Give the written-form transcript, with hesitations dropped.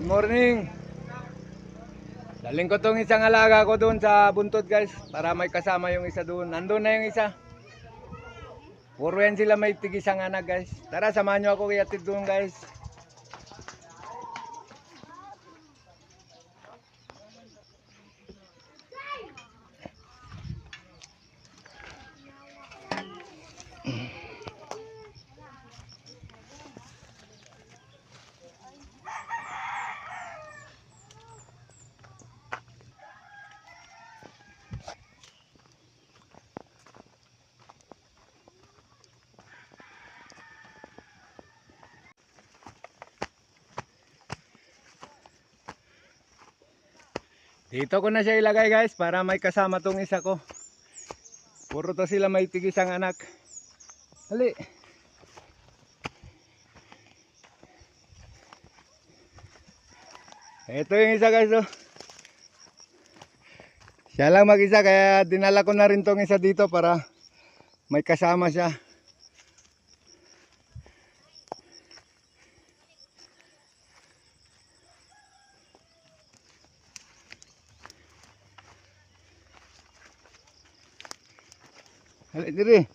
Good morning. Daling ko tong isang alaga ko doon sa buntot guys, para may kasama yung isa doon. Nandun na yung isa. Puro yan sila may tig-isang anak guys. Tara, samahan nyo ako iatid doon guys. Dito ko na siya ilagay guys para may kasama tong isa ko. Puro to sila may tig-isang anak. Hali. Ito yung isa guys oh. Siya lang mag-isa kaya dinala ko na rin tong isa dito para may kasama siya. Hali diri.